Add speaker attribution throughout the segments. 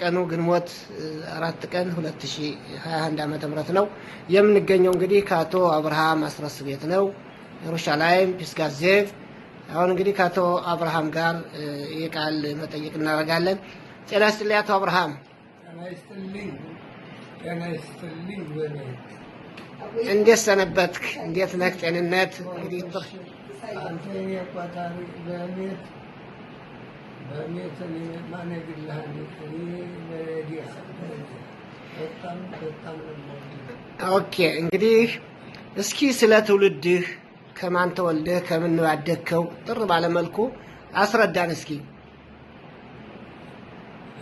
Speaker 1: ቀኑ ግንቦት 4 ቀን 2021 ዓመተ ምህረት ነው የምንገኘው። እንግዲህ ከአቶ አብርሃም አስረስ ቤት ነው ኢየሩሳሌም ፒስጋዜቭ። አሁን እንግዲህ ከአቶ አብርሃም ጋር የቃል መጠይቅ እናደርጋለን። ጤና ይስጥልኝ አቶ አብርሃም።
Speaker 2: ጤና ይስጥልኝ።
Speaker 1: እንዴት ሰነበትክ? እንዴት ነህ? ጤንነት እንግዲህ
Speaker 2: አንተ የቋጣሪ በሜት ማነግልሃን
Speaker 1: ኦኬ። እንግዲህ እስኪ ስለ ትውልድህ ከማን ተወልደህ ከምን ነው ያደግከው ጥር ባለመልኩ አስረዳን እስኪ።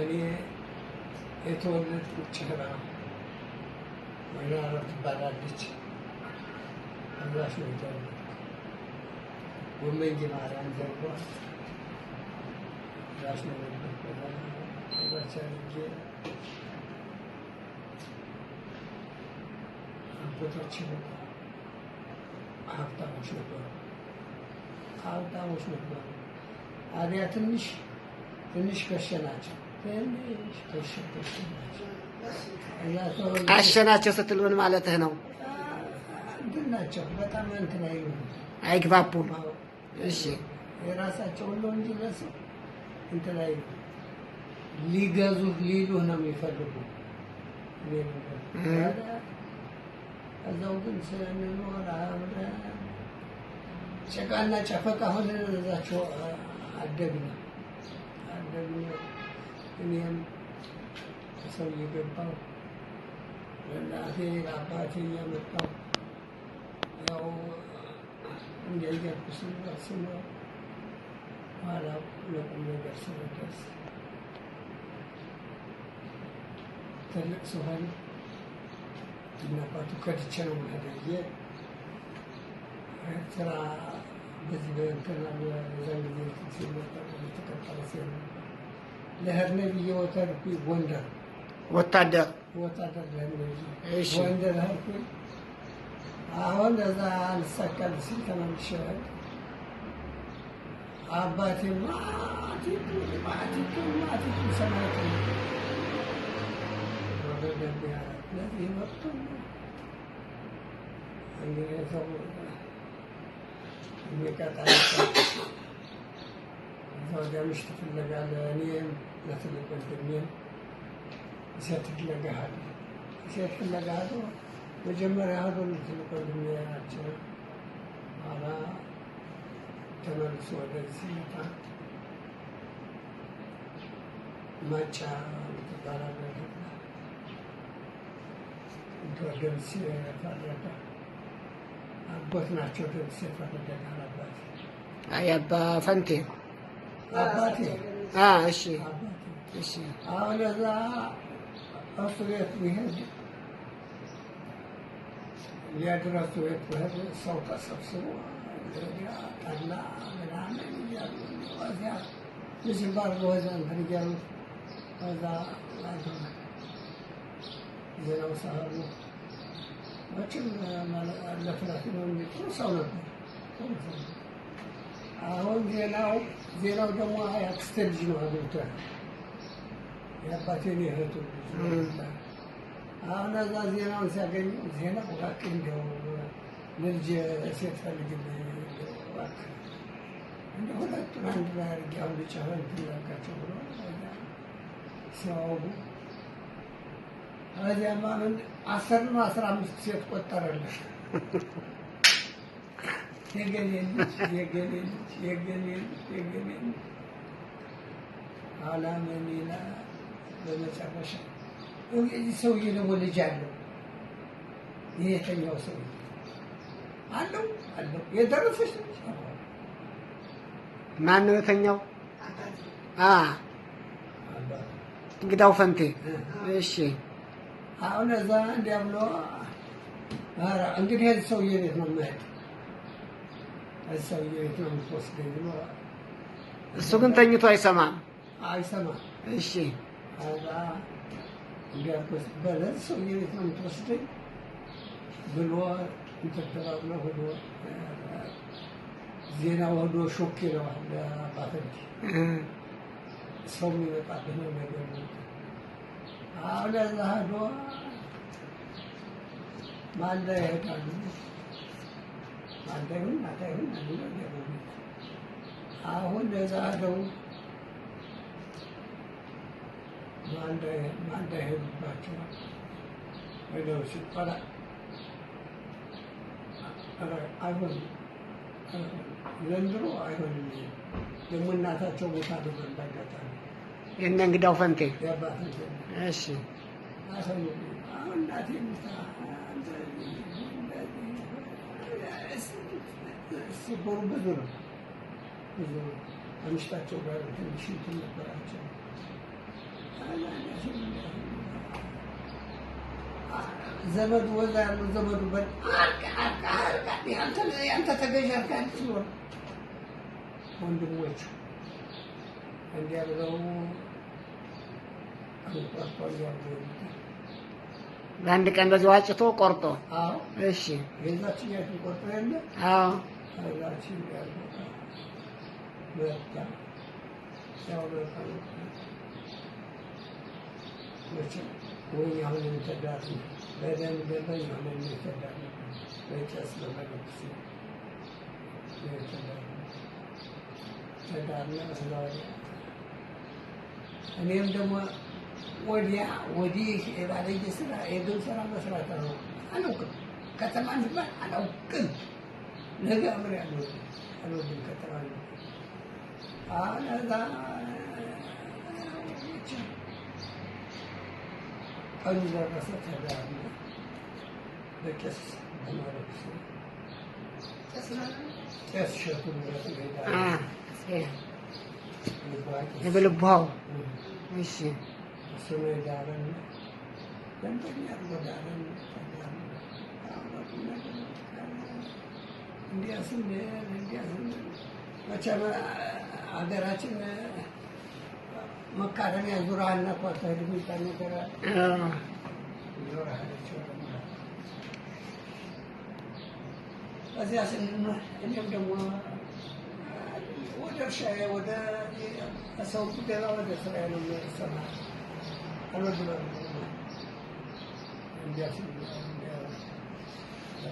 Speaker 2: እኔ የተወለድኩት ጭህራ ወይናሮ ትባላለች። አዛሽ ነው የተወለድኩት። ወመንጂ ማርያም ዘርጓ ዛሽ ነው የተወለድኩት። አባቶች ሀብታሞች ነበሩ። አዲያ ትንሽ ከሸናቸው።
Speaker 1: አሸናቸው ስትል ምን ማለትህ ነው?
Speaker 2: እንትን ናቸው በጣም እንትን
Speaker 1: አይግባቡም። እሺ
Speaker 2: የራሳቸው ነው እንጂ ለሰው እንትን ሊገዙህ ሊሉህ ነው የሚፈልጉ። እዛው ግን ስንኖር አብረን ጭቃና ጨፈቃ ሆነን እዛቸው አደግን። እኔም ሰው እየገባሁ ለእናቴ ለአባቴ እያመጣሁ ያው እንዲያየርኩ ስኖር ኋላ ለቁም ነገር ስንደርስ ትልቅ ስሆን እናባቱ ከድቼ ነው ማደየ ኤርትራ በዚህ በእንትና በዛን ጊዜ ሲመጣ ተቀጠለ ሲሆን ለህርነ ብዬ ወተርኩ ጎንደር
Speaker 1: ወታደር
Speaker 2: ለህርነ ጎንደር ሄድኩ። አሁን እዛ አልሳካል ሲል ተመልሼ አባቴ ማቲቱ ሰማት ለዚህ መጥቶ እንግዲህ ሰው የሚቀጣ ወዲያ ምሽት ፍለጋ ለእኔም ለትልቅ ወንድሜም ሴት ፍለጋ ሄዶ መጀመሪያ ሄዶ ትልቅ ወንድሜ ናቸው። ኋላ ተመልሶ ወደዚህ ሲመጣ ማጫ ትባላለች። ደምሴ ፈረደ አጎት ናቸው። ደምሴ ፈረደ አባት
Speaker 1: አባ ፈንቴ
Speaker 2: አባቴ።
Speaker 1: እሺ
Speaker 2: አሁን እዛ እሱ ቤት ብሄድ ሊያድረሱ ቤት ብሄድ ሰው ተሰብስቦ ጠላ ምናምን እያሉ እዚያ ምስባር በወዛ እንትን እያሉ እዛ ዜናው ሳሉ መቼም ለፍላት ነው የሚጥሩ ሰው ነበር። አሁን ዜናው ደግሞ የአክስቴ ልጅ ነው አግብቷል። የአባቴን የእህቱ ልጅ። አሁን እዛ ዜናውን ሲያገኙ ዜናው እባክህ እንዲያው ልጅ ሴት ፈልግልኝ እባክህ እንደ ሁለቱን አንድ ላይ አድርጌ አሁን ብቻ ላካቸው ብሎ ሲያወጉ እዚያማ ምን 10 ነው 15 ሴት ቆጠረልሽ። የገሌ ልጅ ኋላ ምን ይላል በመጨረሻ እዚህ ሰውዬ ደግሞ ልጅ አለው። ይሄ የተኛው ሰውዬ አለው የደረሰች ልጅ
Speaker 1: ማን ነው የተኛው? እንግዳው ፈንቴ። እሺ
Speaker 2: አሁን እዛ እንዲያ ብሎ እንግዲህ እዚህ ሰውዬ ቤት ነው የምሄድ፣ እዚህ ሰውዬ ቤት ነው የምትወስደኝ ብሎ
Speaker 1: እሱ ግን ተኝቶ አይሰማም።
Speaker 2: እሺ አዛ እንዲያ በለዚህ ሰውዬ ቤት ነው የምትወስደኝ ብሎ እንትን ተባብሎ ሄዶ ዜናው ሄዶ ሾክ ይለዋል ለአባፈንቴ። ሰው የሚመጣብህ ነው ነገር አሁን እዛ ሄዶ ማልዳ ይሄዳሉ። ማልዳ ይሁን ማታ ይሁን አሁን እዛ ሄደው ማልዳ ይሄዱባቸዋል። ሄደው ሲባል አይሆንም ዘንድሮ አይሆንም። ደግሞ እናታቸው ቦታ ነበር ባጋጣሚ
Speaker 1: የእነ እንግዳው ፈንቴ
Speaker 2: የአባት
Speaker 1: እሺ
Speaker 2: አሁን እናቴ ሲቦሩ ብዙ ነው ብዙ አምሽታቸው ጋር ትንሽ እንትን ነበራቸው። ዘመዱ ወዛ ያለው ዘመዱ ያንተ ተገዥ አልካል ሲሆን ወንድሞቹ እንዲያ ብለው አንቋቋ ያሉ
Speaker 1: በአንድ ቀን በዚህ ዋጭቶ ቆርጦ እሺ
Speaker 2: የዛችን ያችን ቆርጦ የለ ዛችን ያሉ በቃ ያው ወይ አሁን የሚተዳት በደንብ ገባኝ። አሁን የሚተዳት በጨስ በመለክስ ተዳርና ስለወዲያ እኔም ደግሞ ወዲህ የባለየ ስራ የግብ ስራ መስራት አላውቅም። ከተማ እንባል አላውቅም። ነገ አምር አልወድም ከተማ አሁን እዛ ቀኑ ደረሰ። ተዳርና በቄስ በመለክስ ቄስ ሸቱ
Speaker 1: የበልቧው እሺ
Speaker 2: እሱ ነው የዳረን ደንበኛ አድርጎ ዳረን። እንዲያ ስንል መቼም ሀገራችን መካረሚያ ዙሪያና ኳታሄድ የሚባል ነገር ዞራቸው እዚያ ስንኖር እኔም ደግሞ ወደ እርሻዬ ወደ ሰው ገባ ወደ ስራዬ ነው የሚሰማ አልወድም። እንዲያ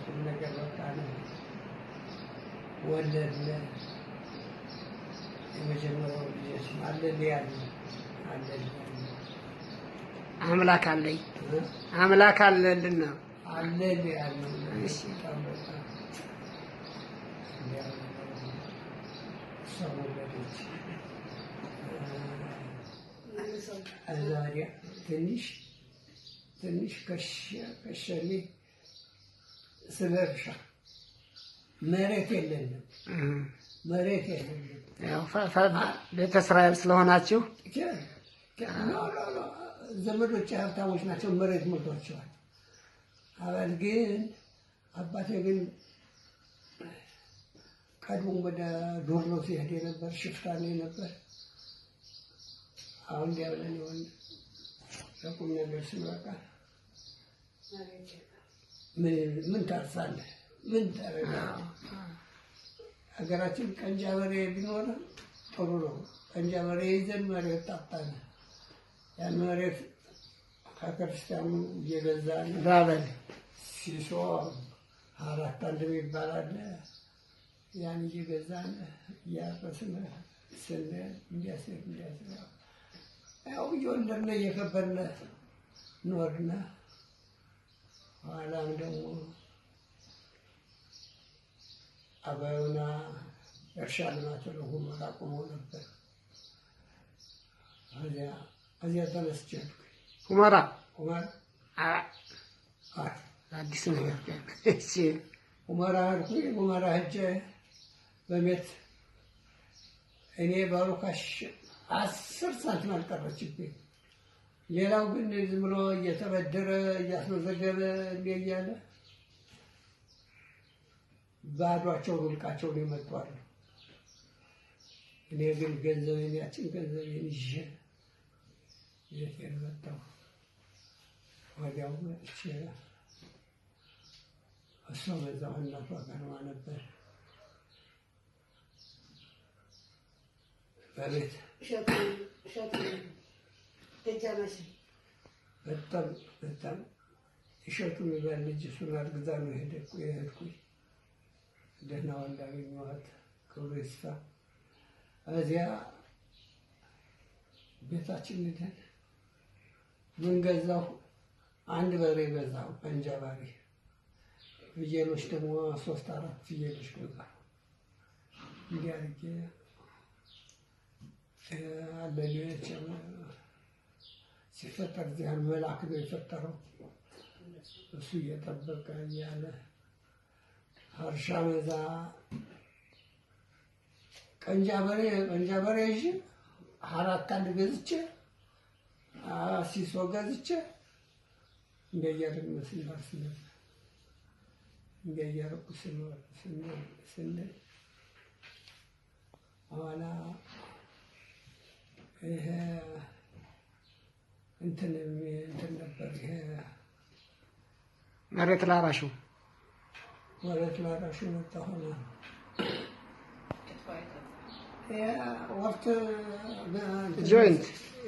Speaker 2: ቁም ነገር በቃ ነው ወለድን። የመጀመሪያው ልጅ አለል ያለ
Speaker 1: አምላክ አለኝ አምላክ አለልና
Speaker 2: አለል ያለ
Speaker 1: እሺ
Speaker 2: ሰውለደች አዛሪያ ትንሽ ከሸሌ ስለ እርሻ መሬት የለንም።
Speaker 1: ቤተ እስራኤል ስለሆናችሁ
Speaker 2: ዘመዶች ሀብታሞች ናቸው። መሬት ሞልቷቸዋል። አባል ግን አባቴ ግን ቀድሞ ወደ ዱር ነው ሲሄድ የነበር ሽፍታ ነው የነበር። አሁን እንዲያብለን ይሆን ለቁም ነገር ስንበቃ ምን ታርሳለህ? ምን ታደርጋለህ? ሀገራችን ቀንጃ በሬ ቢኖር ጥሩ ነው። ቀንጃ በሬ ይዘን መሬት ጣጣን። ያን መሬት ከክርስቲያኑ እየገዛን
Speaker 1: ባበል
Speaker 2: ሲሶ 4 1 የሚባል አለ። ያን እየገዛን እያረስን ስንል እንዲያስብ ያው እየወለድን እየከበርን ኖርና ኋላም ደግሞ አባዩና እርሻ ልማት ነው ሁመራ ቆሞ ነበር። እዚያ ተነስቼ
Speaker 1: ሁመራ
Speaker 2: አዲስ
Speaker 1: ነገር
Speaker 2: ሁመራ ሄድኩኝ። ሁመራ ሄጄ በቤት እኔ ባሩካሽ 10 ሳንቲም አልቀረችብኝ። ሌላው ግን ዝም ብሎ እየተበደረ እያስመዘገበ እያለ ባዷቸው ሩልቃቸውን ይመጣሉ። እኔ ግን ገንዘቤን ያችን ገንዘቤን ይዤ ቤቴን መጣሁ። ወዲያው መጥቼ እሷ በዛው እናቷ ቀርባ ነበር በቤት በጣም እሸቱ የሚባል ልጅ እሱን አርግዛ ነው የሄድኩኝ። ደህና ወንድ አገኘኋት፣ ክብሩ ይስፋ። እዚያ ቤታችን ሄደን ምን ገዛሁ? አንድ በሬ ገዛሁ፣ ቀንጃ በሬ። ፍየሎች ደግሞ 3-4 ፍየሎች ገዛሁ። እንዲህ አድርጌ አለሌዎች ሲፈጠር እዚያን መልአክ ነው የፈጠረው። እሱ እየጠበቀ እያለ እርሻ መዛ ቀንጃ በሬ ይዤ 4 አንድ ገዝቼ ሲሶ ገዝቼ እንደያደረግን ስንደርስ ነበር። እንደያደረኩ ስንል ኋላ ይሄ እንትን ነበር። ይሄ
Speaker 1: መሬት ላራሹ
Speaker 2: መጣ ሆነ።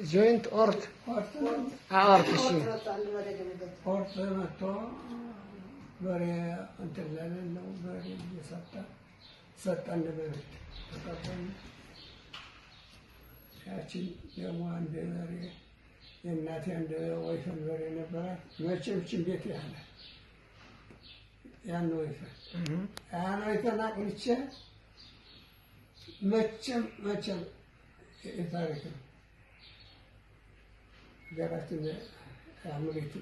Speaker 1: ጆይንት ኦርት እሺ፣
Speaker 2: ኦርት መጥቶ በሬ እንትን ለሌለው በሬ ሰጠን መሬት ተቀበልን። ያችን ደግሞ አንድ በሬ የእናቴ አንድ ወይፈን በሬ ነበራት። መቼም ቤት ያለ ያን ወይፈን አቅልቼ መቼም የታሪክ ነው ሀገራችን መሬት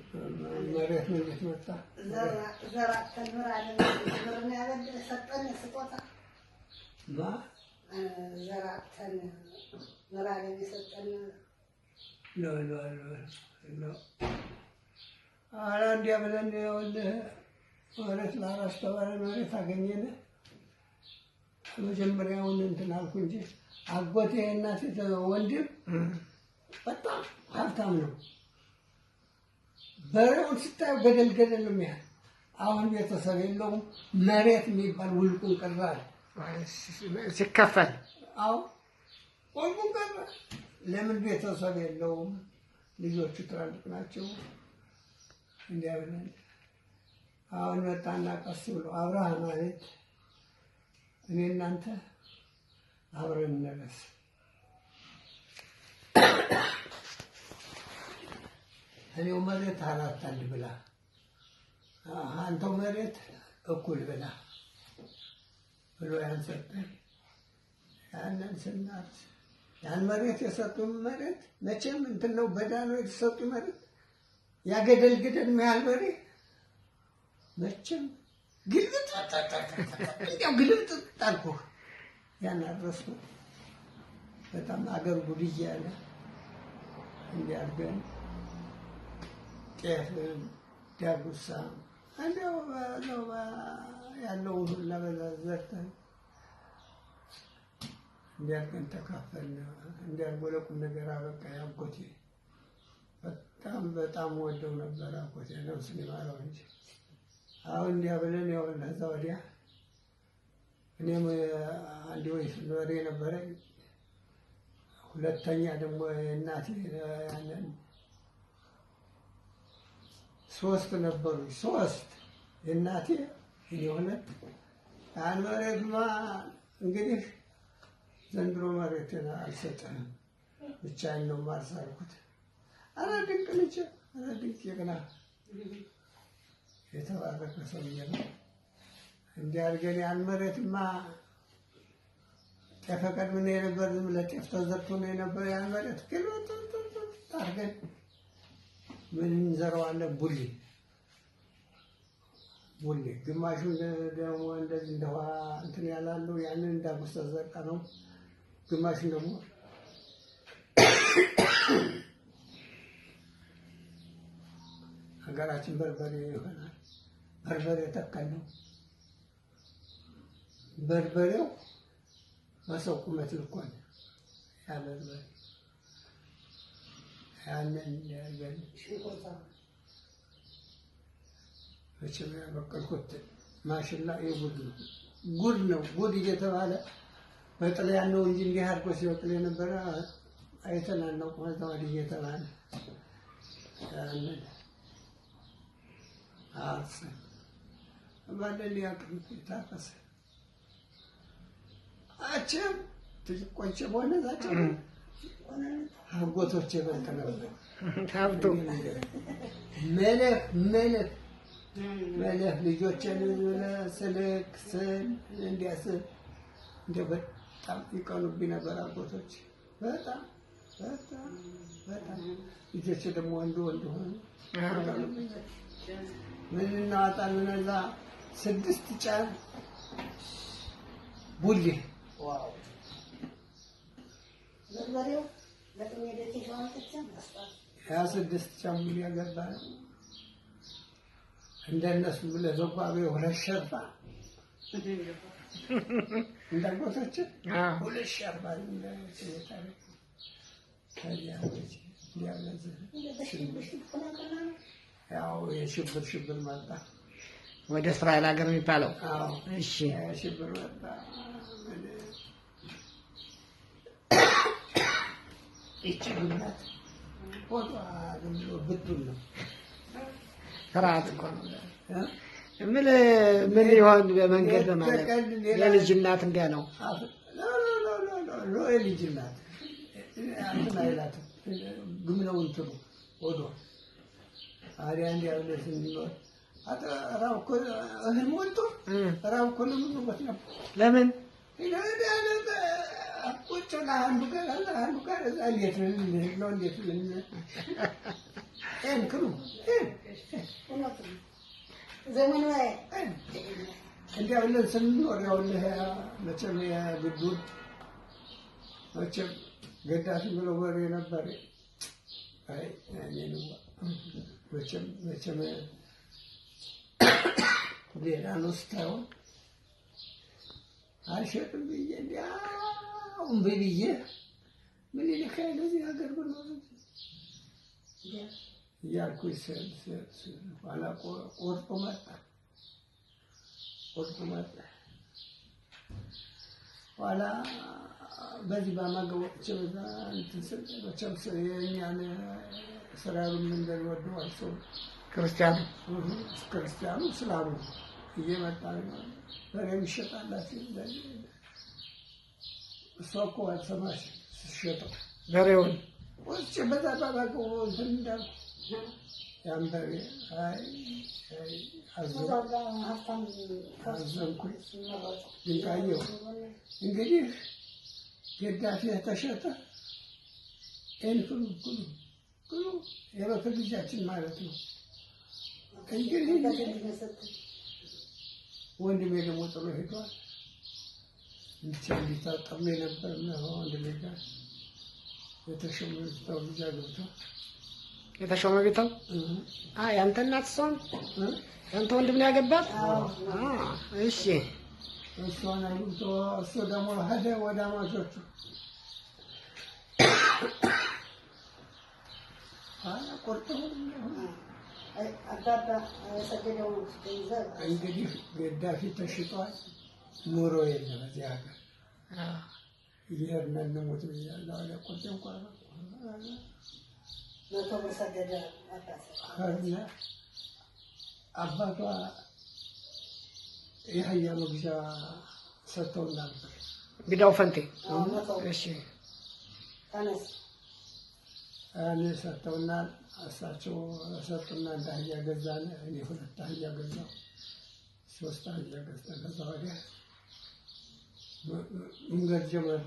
Speaker 2: ምን ቤት መጣ
Speaker 3: ዘራተን ምራለን ሰጠን ስጦታ ዘራተን ምራለን የሰጠን
Speaker 2: ኧረ እንዲያ ብለን ይኸውልህ መሬት ላራሽ ተባለ። መሬት አገኘን። መጀመሪያውን እንትን አልኩ እንጂ አጎቴ እናቴ ወንድም በጣም ሀብታም ነው። በሬውን ስታየው ገደል ነው የሚያህል። አሁን ቤተሰብ የለውም። መሬት የሚባል ውልቁን ቀረ
Speaker 1: ሲከፈል።
Speaker 2: አዎ ውልቁን ቀረ። ለምን ቤተሰብ የለውም? ልጆቹ ትላልቅ ናቸው። እንዲያ ብለን አሁን መጣና ቀስ ብሎ አብርሃም ማለት እኔ እናንተ አብረን እንረስ እኔው መሬት 4 አንድ ብላ አንተው መሬት እኩል ብላ ብሎ ያን ሰጠን። ያንን ስናርስ ያን መሬት የሰጡን መሬት መቼም እንትን ነው፣ በዳ ነው የተሰጡ መሬት ያገደል የሚያህል በሬ መቼም ግልብጥ አልኩህ። ያን አረስኩ። በጣም አገር ጉድ እያለ እንዲያርገን ጤፍ፣ ዳጉሳ እንደው ያለውን ሁላ ዘርተን እንዲያርገን ተካፈልን። እንዲያርጎ ነገር አበቃ። ያጎቴ በጣም ወደው ነበር። አጎቴ ነፍስ ይማረው እንጂ አሁን እንዲያ ብለን ያው ከዛ ወዲያ እኔም አንድ ወይፈን በሬ ነበረኝ። ሁለተኛ ደግሞ እናቴ ያንን 3 ነበሩ። 3 የእናቴ እኔ 2 ያን መሬትማ እንግዲህ ዘንድሮ መሬትን አልሰጠህም ብቻዬን ነው ማርስ አልኩት። ኧረ ድንቅ ልጅ፣ ኧረ ድንቅ ጀግና የተባረከ ሰውዬ ነው። እንዲህ አድርገን ያን መሬትማ ጤፍ ቀድመን የነበር ዝም ብለህ ጤፍ ተዘርቶ ነው የነበር። ያን መሬት ግን አድርገን ምን እንዘራዋለን? ቡሌ ግማሹን ደግሞ እንደዚህ እንደ ውሃ እንትን ያላሉ ያንን እንዳጉስ ተዘርቃ ነው። ግማሹን ደግሞ ሀገራችን በርበሬ ይሆናል። በርበሬ ተከል ነው። በርበሬው በሰው ቁመት ልኳል። ያ በርበሬ ያንን ያገኝ መቼም ያበቀልኩት ማሽላ ጉድ ነው። ጉድ እየተባለ በጥልያን ነው እንጂ እንዲህ አድርጎ ሲበቅል የነበረ አይተናነቁ። ከዛ ወዲህ እየተባለ ያንን አርሰን ባለል ያቅም ታፈሰ አቸም ትቆጭ በሆነ ዛቸው አጎቶቼ በልተ ነበር
Speaker 1: ታብቶ
Speaker 2: መለህ ልጆችን ስልክ ስል እንዲያስብ እንደ በጣም ይቀኑብኝ ነበር አጎቶች በጣም ልጆች ደግሞ ወንድ ሆኑ ምን እናወጣለን እዛ 6 ጫን ቡሌ
Speaker 3: በርበሬው ለጥሜ ደቴ ሻንጥቻም አስጣ
Speaker 2: 26 ጫን ቡሌ ያገባ እንደነሱ ለዘጓቤ ሁለት ሸርፋ እንዳጎቶች ሁለት ሸርፋ እንደታለ ያው የሽብር መጣ
Speaker 1: ወደ እስራኤል ሀገር የሚባለው እሺ
Speaker 2: ሽብር መጣ እቺ ግናት ፎቶ አድርጎ ብትል ነው
Speaker 1: ፍርሃት እኮ ነው ምን ይሆን በመንገድ በማለት የልጅ እናት እንዲያ ነው
Speaker 2: የልጅ እናት አንተና ይላል ግን ነው እንትኑ ወዶ አሪያ እንዲያ ብለህ ስንኖር ራው እኮ እህል ሞልቶ ራው እኮ ነው ነው
Speaker 1: ለምን
Speaker 2: ቁጭ ለአንዱ ጋር እዛ እንዴት ነው እንዴት ክሩ
Speaker 3: ዘመኑ
Speaker 2: እንዲያ ብለን ስንኖር ያውልህ መቼም የግዱን መቼም ገዳፊ ብሎ ወሬ ነበር አይ እኔ ነው መቼም ሌላ ነው ስታየው አልሸጥም ብዬ እንዲያውም ብዬ ምን ይልካል ለዚህ ሀገር ብሎ እያልኩኝ ኋላ ቆርጦ መጣ ኋላ በዚህ በማገቦች በዛ እንትን ስለ የኛን እስራኤሉን እንደሚወደዋል ሰው ክርስቲያኑ እስላሙ እየመጣ ነው በሬም ይሸጣላችሁ እሷ እኮ አልሰማሽ ስትሸጠው
Speaker 1: በሬውን
Speaker 2: ወጭ በዛ ባባገው እንትን እንዳልኩ ያን በሬ አይ አዘንኩኝ ድንጋየው እንግዲህ ገዳፊ ተሸጠ ኤንፍሉ ኩሉ የበፊት ልጃችን ማለት ነው እንግዲህ ወንድሜ ደግሞ ጥሎ ሄዷል እንዲታጠሙ የነበር ነው ወንድሜ ጋር የተሾመ ልጅ አግብቶ
Speaker 1: የተሾመ ቤተው ያንተ እናት እሷን ያንተ ወንድም ነው ያገባት እሺ
Speaker 2: እሷን አግብቶ እሱ ደግሞ ሄደ ወደ አማቾቹ ቆርጠው እንግዲህ ገዳፊ ተሽጧል ኑሮ የለም እዚህ ሀገር እየሄድን እንሙት ብያለሁ አለ ቆርጬ እንኳን አባቷ የአህያ መግዣ ሰጥተው ነበር
Speaker 1: ግዳው ፈንቴ እሺ
Speaker 2: እኔ ሰጥተውናል እሳቸው ሰጡና እንደ አህያ ገዛን እኔ 2 አህያ ገዛሁ 3 አህያ ገዝተን ከዛ ወዲያ መንገድ ጀመርን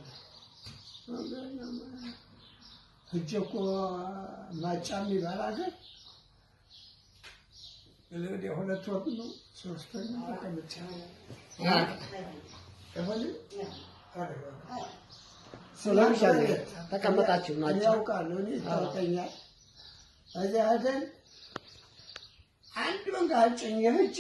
Speaker 2: ሂጅ እኮ ማጫ የሚባል ሀገር ወዲያ 2 ወር ነው 3 ወር ተቀምጬ
Speaker 1: ሰላም ተቀመጣችሁ ናቸው
Speaker 2: ያውቃሉ እኔ ታውቀኛል እዚያ ሄደን አንድ መንጋ ጭኜ ሂጅ